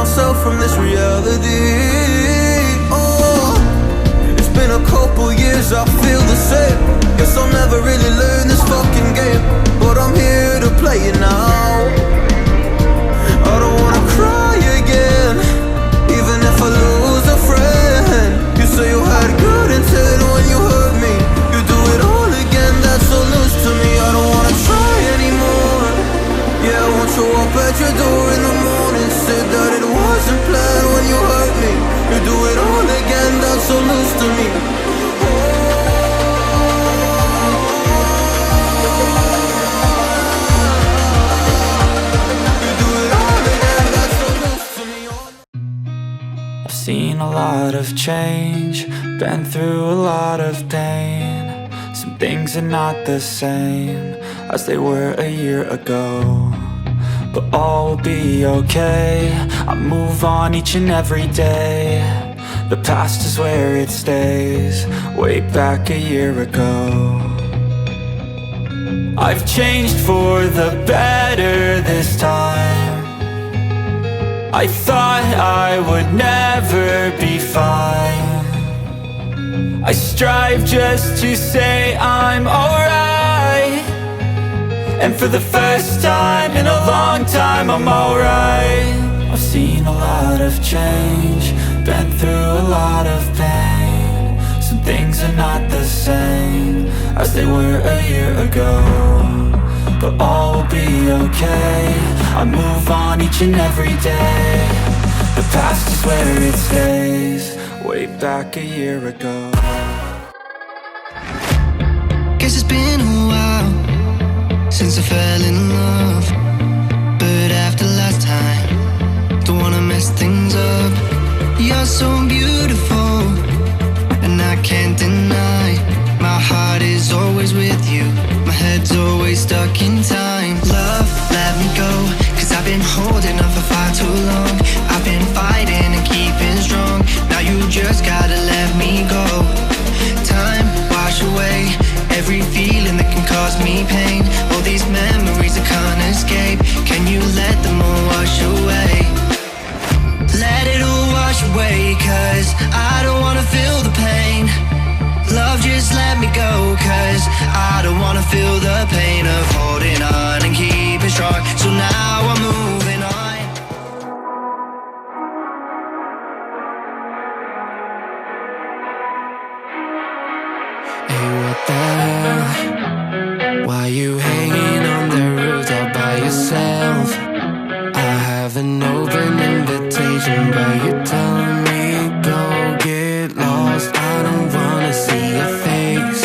myself from this reality. Oh, it's been a couple years, I feel the same. Guess I'll never really learn this fucking game, but I'm here to play it now. I don't wanna cry again, even if I lose a friend. You say you had good intent when you hurt me. You do it all again, that's so loose to me. I don't wanna try anymore. Yeah, show up at your door in the morning, said that it wasn't planned when you hurt me. You do it all again, that's so news to me. Seen a lot of change, been through a lot of pain. Some things are not the same as they were a year ago, but all will be okay. I move on each and every day. The past is where it stays, way back a year ago. I've changed for the better this time. I thought I would never be fine. I strive just to say I'm alright, and for the first time in a long time I'm alright. I've seen a lot of change, been through a lot of pain. Some things are not the same as they were a year ago, but all will be okay. I move on each and every day. The past is where it stays, way back a year ago. Guess it's been a while since I fell in love, but after last time, don't wanna mess things up. You're so beautiful, and I can't deny. My heart is always with you, my head's always stuck in time. Love, let me go, cause I've been holding on for far too long. I've been fighting and keeping strong, now you just gotta let me go. Time, wash away every feeling that can cause me pain. All these memories I can't escape, can you let them all wash away? Let it all wash away, cause I don't wanna feel the pain. Love, just let me go, cause I don't wanna feel the pain of holding on and keeping strong. So now I'm moving on. Hey, what the hell? Why you hanging on the roof all by yourself? I have an open invitation, but you're telling me go get lost. I don't wanna see your face.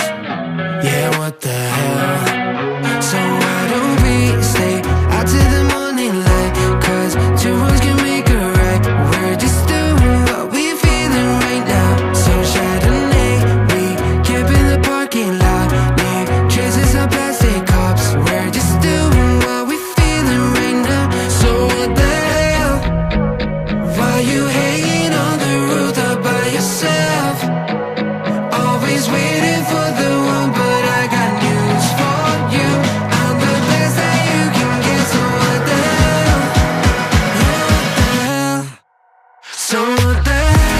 Yeah, what the hell? So why don't we stay out till the morning light? Cause two wrongs can make a right. We're just doing what we're feeling right now. So Chardonnay, we camp in the parking lot. Leave traces of plastic cups. We're just doing what we're feeling right now. So what the hell? Why you hanging on the roof all by yourself? Always waiting for the one, but I got news for you. I'm the best that you can get. So what the hell? Yeah, what the hell? So what the hell?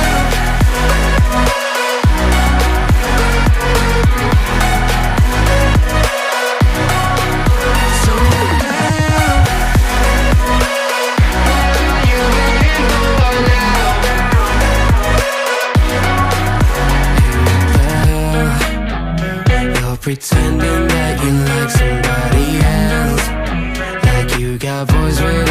So what the hell? You letting go now? You're pretending that you like somebody else, like you got boys with